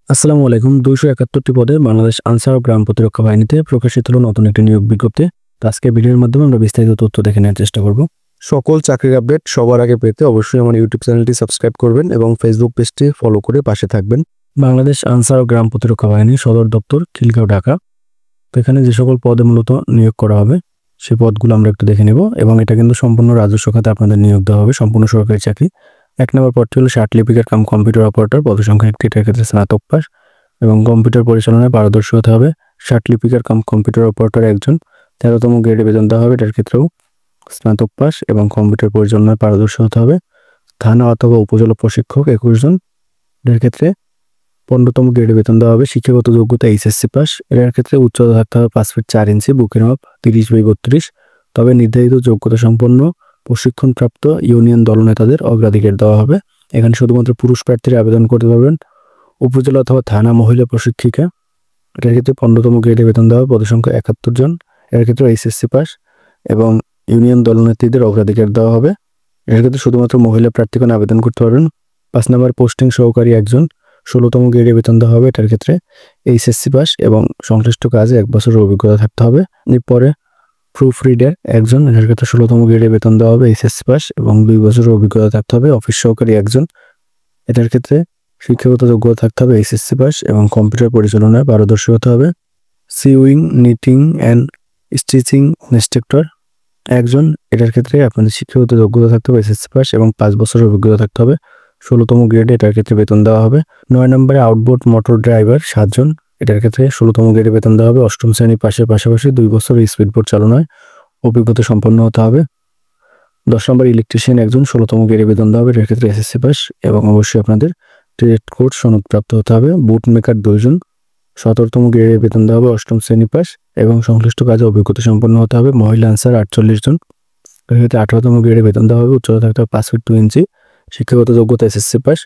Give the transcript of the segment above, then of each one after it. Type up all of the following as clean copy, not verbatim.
আসসালামু আলাইকুম। 271টি পদে বাংলাদেশ আনসার ও গ্রাম প্রতিরক্ষা বাহিনীতে প্রকাশিত হলো নতুন একটি নিয়োগ বিজ্ঞপ্তি। তো আজকে ভিডিওর মাধ্যমে আমরা বিস্তারিত তথ্য দেখে নেওয়ার চেষ্টা করব। সকল চাকরির আপডেট সবার আগে পেতে অবশ্যই আমার ইউটিউব চ্যানেলটি সাবস্ক্রাইব করবেন এবং ফেসবুক পেজটি ফলো করে পাশে থাকবেন। বাংলাদেশ আনসার ও গ্রাম প্রতিরক্ষা বাহিনী সদর দপ্তর খিলগাঁও, ঢাকা। তো এখানে যে সকল পদে মূলত নিয়োগ করা হবে সেই পদগুলো আমরা একটু দেখে নেব এবং এটা কিন্তু সম্পূর্ণ রাজস্ব খাতে আপনাদের নিয়োগ দেওয়া হবে, সম্পূর্ণ সরকারি চাকরি। 1 নম্বর পদটি হলো ষাট লিপিকার কাম কম্পিউটার অপারেটর, পদসংখ্যা 1টি, এটার ক্ষেত্রে স্নাতক পাস এবং কম্পিউটার পরিচালনায় পারদর্শী হতে হবে। ষাট লিপিকার কাম কম্পিউটার অপারেটর একজন, 13তম গ্রেডে বেতন দেওয়া হবে, এটার ক্ষেত্রেও স্নাতক পাস এবং কম্পিউটার পরিচালনায় পারদর্শী হতে হবে। থানা অথবা উপজেলা প্রশিক্ষক 21 জন, এটার ক্ষেত্রে 15তম গ্রেডে বেতন দেওয়া হবে। শিক্ষাগত যোগ্যতা এইচএসসি পাস, এটার ক্ষেত্রে উচ্চতা থাকতে হবে 5 ফিট 4 ইঞ্চি, বুকের মাপ 30/32। তবে নির্ধারিত যোগ্যতা সম্পন্ন প্রশিক্ষণপ্রাপ্ত ইউনিয়ন দলনেতাদের অগ্রাধিকার দেওয়া হবে। এখানে শুধুমাত্র পুরুষ প্রার্থীরা আবেদন করতে পারবেন। উপজেলা অথবা থানা মহিলা প্রশিক্ষিকা, এটার ক্ষেত্রে 15তম গ্রেডে বেতন দেওয়া হবে, পদসংখ্যা 71 জন, এর ক্ষেত্রে এইচএসসি পাস এবং ইউনিয়ন দলনেত্রীদের অগ্রাধিকার দেওয়া হবে। এর ক্ষেত্রে শুধুমাত্র মহিলা প্রার্থীগণ আবেদন করতে পারবেন। 5 নম্বর পোস্টিং সহকারী একজন, 16তম গ্রেডে বেতন দেওয়া হবে, এটার ক্ষেত্রে এইচএসসি পাস এবং সংশ্লিষ্ট কাজে 1 বছরের অভিজ্ঞতা থাকতে হবে। এরপরে প্রুফ রিডার একজন, এটার ক্ষেত্রে 16তম গ্রেডে বেতন দেওয়া হবে, এইচএসসি পাস এবং 2 বছরের অভিজ্ঞতা থাকতে হবে। অফিস সহকারী একজন, এটার ক্ষেত্রে শিক্ষাগত যোগ্যতা থাকতে হবে এইচএসসি পাস এবং কম্পিউটার পরিচালনায় পারদর্শী হতে হবে। Sewing, knitting and stitching instructor একজন, এটার ক্ষেত্রে আপনাদের শিক্ষাগত যোগ্যতা থাকতে হবে এসএসসি পাস এবং 5 বছরের অভিজ্ঞতা থাকতে হবে। 16তম গ্রেডে এটার ক্ষেত্রে বেতন দেওয়া হবে। 9 নম্বরে আউটবোর্ড মোটর ড্রাইভার 7 জন, এটার ক্ষেত্রে 16তম গ্রেডে বেতন দেওয়া হবে। 8ম শ্রেণী পাশের পাশাপাশি 2 বছর স্পিড বোট চালানোয় অভিজ্ঞতা সম্পন্ন হতে হবে। 10 নম্বর ইলেকট্রিশিয়ান একজন, 16তম গ্রেডে বেতন দেওয়া হবে, এর ক্ষেত্রে এসএসসি পাস এবং অবশ্যই আপনাদের ট্রেড কোড সনদপ্রাপ্ত হতে হবে। বুট মেকার 2 জন, 17তম গ্রেডে বেতন দেওয়া হবে, 8ম শ্রেণী পাস এবং সংশ্লিষ্ট কাজে অভিজ্ঞতা সম্পন্ন হতে হবে। মহিলা আনসার 48 জন, এর ক্ষেত্রে 18তম গ্রেডে বেতন দেওয়া হবে, উচ্চতা থাকতে হবে 5 ফিট 2 ইঞ্চি, শিক্ষাগত যোগ্যতা এসএসসি পাস।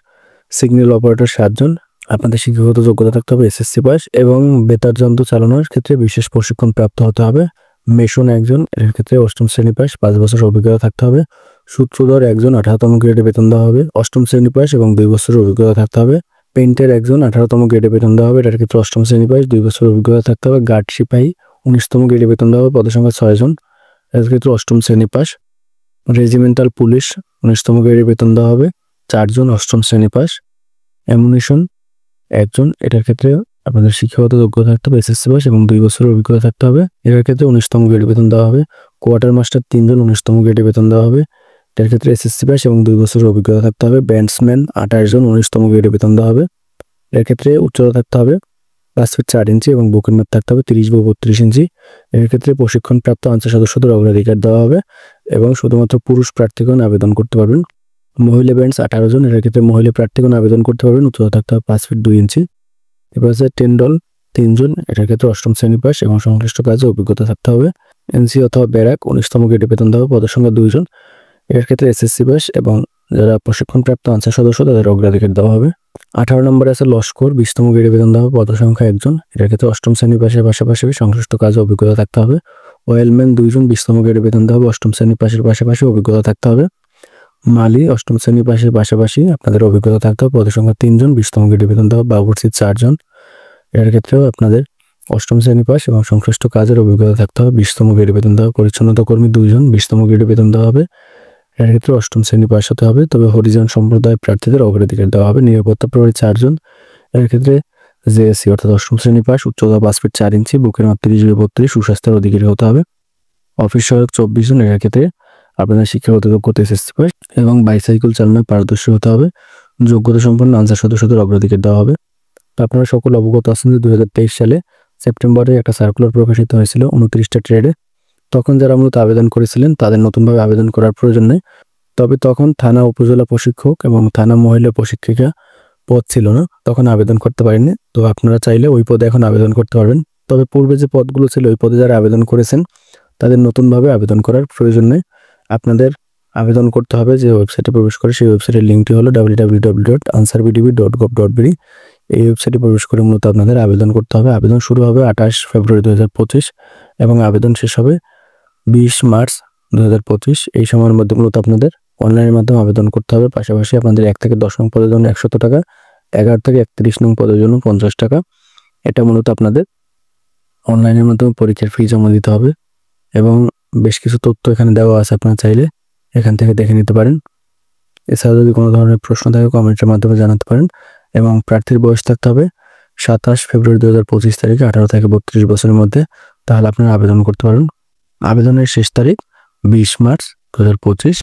সিগন্যাল অপারেটর 7 জন, আপনাদের শিক্ষাগত যোগ্যতা থাকতে হবে এসএসসি পাস এবং বেতার যন্ত্র চালানোর ক্ষেত্রে বিশেষ প্রশিক্ষণ প্রাপ্ত হতে হবে। মেশন একজন, এর ক্ষেত্রে 8ম শ্রেণী পাস, 5 বছর অভিজ্ঞতা থাকতে হবে। সূত্রধর একজন, 18তম গ্রেডে বেতন দেওয়া হবে, 8ম শ্রেণী পাস এবং 2 বছরের অভিজ্ঞতা থাকতে হবে। পেইন্টার একজন, 18তম গ্রেডে বেতন দেওয়া হবে, এটার ক্ষেত্রে 8ম শ্রেণী পাস, 2 বছরের অভিজ্ঞতা থাকতে হবে। গার্ড সিপাহী 19তম গ্রেডে বেতন দেওয়া হবে, পদসংখ্যা 6 জন, এর ক্ষেত্রে 8ম শ্রেণী পাস। রেজিমেন্টাল পুলিশ 19তম গ্রেডে বেতন দেওয়া হবে, 4 জন, 8ম শ্রেণী পাস। অ্যামুনিশন একজন, এটার ক্ষেত্রে আপনাদের শিক্ষাগত যোগ্যতা থাকতে হবে এসএসসি পাস এবং 2 বছরের অভিজ্ঞতা থাকতে হবে। এর ক্ষেত্রে 19তম গ্রেডে বেতন দেওয়া হবে। কোয়ার্টার মাস্টার 3 জন, 19তম গ্রেডে বেতন দেওয়া হবে, এর ক্ষেত্রে এসএসসি পাস এবং 2 বছরের অভিজ্ঞতা থাকতে হবে। ব্যান্ডসম্যান 28 জন, 19তম গ্রেডে বেতন দেওয়া হবে, এর ক্ষেত্রে উচ্চতা থাকতে হবে 5 ফিট 4 ইঞ্চি এবং বুকের মাপ থাকতে হবে 30/32 ইঞ্চি। এর ক্ষেত্রে প্রশিক্ষণপ্রাপ্ত আনসার সদস্যদের অগ্রাধিকার দেওয়া হবে এবং শুধুমাত্র পুরুষ প্রার্থীগণ আবেদন করতে পারবেন। মহিলা ব্যান্ডস 18 জন, এর ক্ষেত্রে মহিলা প্রার্থীগণ আবেদন করতে পারবেন, উচ্চতা থাকতে হবে 5 ফিট 2 ইঞ্চি। এবার আছে টেন্ডল 3 জন, এটার ক্ষেত্রে 8ম শ্রেণী পাস এবং সংশ্লিষ্ট কাজে অভিজ্ঞতা থাকতে হবে। এনসি অথবা ব্যারাক 19তম গ্রেডে বেতন দেওয়া হবে, পদসংখ্যা 2 জন, এর ক্ষেত্রে এসএসসি পাস এবং যারা প্রশিক্ষণপ্রাপ্ত আনসার সদস্য তাদের অগ্রাধিকার দেওয়া হবে। 18 নম্বরে আছে লস্কর 20তম গ্রেডে বেতন দেওয়া হবে, পদসংখ্যা 1 জন, এটার ক্ষেত্রে 8ম শ্রেণী পাশের পাশাপাশি সংশ্লিষ্ট কাজে অভিজ্ঞতা থাকতে হবে। ওয়েলম্যান 2 জন, 20তম গ্রেডে বেতন দেওয়া হবে, 8ম শ্রেণী পাশের পাশাপাশি অভিজ্ঞতা থাকতে হবে। মালি 8ম শ্রেণী পাশের পাশাপাশি আপনাদের অভিজ্ঞতা থাকতে হবে, পদসংখ্যা 3 জন, 20তম গ্রেডে বেতন দেওয়া হবে। বাবুর্চি 4 জন, এর ক্ষেত্রেও আপনাদের 8ম শ্রেণী পাস এবং সংশ্লিষ্ট কাজের অভিজ্ঞতা থাকতে হবে। 20তম গ্রেডে বেতন দেওয়া হবে। পরিচ্ছন্নতা কর্মী 2 জন, 20তম গ্রেডে বেতন দেওয়া হবে, এর ক্ষেত্রে 8ম শ্রেণী পাস হতে হবে। তবে হরিজন সম্প্রদায় প্রার্থীদের অগ্রাধিকার দেওয়া হবে। নিরাপত্তা প্রহরী 4 জন, এর ক্ষেত্রে জেএসসি অর্থাৎ 8ম শ্রেণী পাস, উচ্চতা 5 ফিট 4 ইঞ্চি, বুকের মাপ 30/32, সুস্বাস্থ্যের অধিকারী হতে হবে। অফিস সহায়ক 24 জন, এর ক্ষেত্রে আপনাদের শিক্ষাগত যোগ্যতা এসএসসি পাস এবং বাইসাইকেল চালানোয় পারদর্শী হতে হবে। যোগ্যতা সম্পন্ন আনসার সদস্যদের অগ্রাধিকার দেওয়া হবে। তো আপনারা সকল অবগত আছেন যে 2023 সালে সেপ্টেম্বরে একটা সার্কুলার প্রকাশিত হয়েছিল 29টা ট্রেডে। তখন যারা মূলত আবেদন করেছিলেন তাদের নতুনভাবে আবেদন করার প্রয়োজন নেই। তবে তখন থানা উপজেলা প্রশিক্ষক এবং থানা মহিলা প্রশিক্ষিকা পদ ছিল না, তখন আবেদন করতে পারেননি। তো আপনারা চাইলে ওই পদে এখন আবেদন করতে পারবেন। তবে পূর্বে যে পদগুলো ছিল ওই পদে যারা আবেদন করেছেন তাদের নতুনভাবে আবেদন করার প্রয়োজন নেই। আপনাদের আবেদন করতে হবে যে ওয়েবসাইটে প্রবেশ করে, সেই ওয়েবসাইটের লিঙ্কটি হলো www.ansarbdb.gov.bd। এই ওয়েবসাইটে প্রবেশ করে মূলত আপনাদের আবেদন করতে হবে। আবেদন শুরু হবে 28 ফেব্রুয়ারি 2025 এবং আবেদন শেষ হবে 20 মার্চ 2025। এই সময়ের মধ্যে মূলত আপনাদের অনলাইনের মাধ্যমে আবেদন করতে হবে। পাশাপাশি আপনাদের 1 থেকে 10 নং পদের জন্য 100 টাকা 11 থেকে 31 নং পদের জন্য 50 টাকা। এটা মূলত আপনাদের অনলাইনের মাধ্যমে পরীক্ষার ফি জমা দিতে হবে এবং বেশ কিছু তথ্য এখানে দেওয়া আছে, আপনারা চাইলে এখান থেকে দেখে নিতে পারেন। এছাড়া যদি কোনো ধরনের প্রশ্ন থাকে কমেন্টের মাধ্যমে জানাতে পারেন এবং প্রার্থীর বয়স থাকতে হবে 27 ফেব্রুয়ারি 2025 তারিখে 18 থেকে 32 বছরের মধ্যে, তাহলে আপনারা আবেদন করতে পারেন। আবেদনের শেষ তারিখ 20 মার্চ 2025।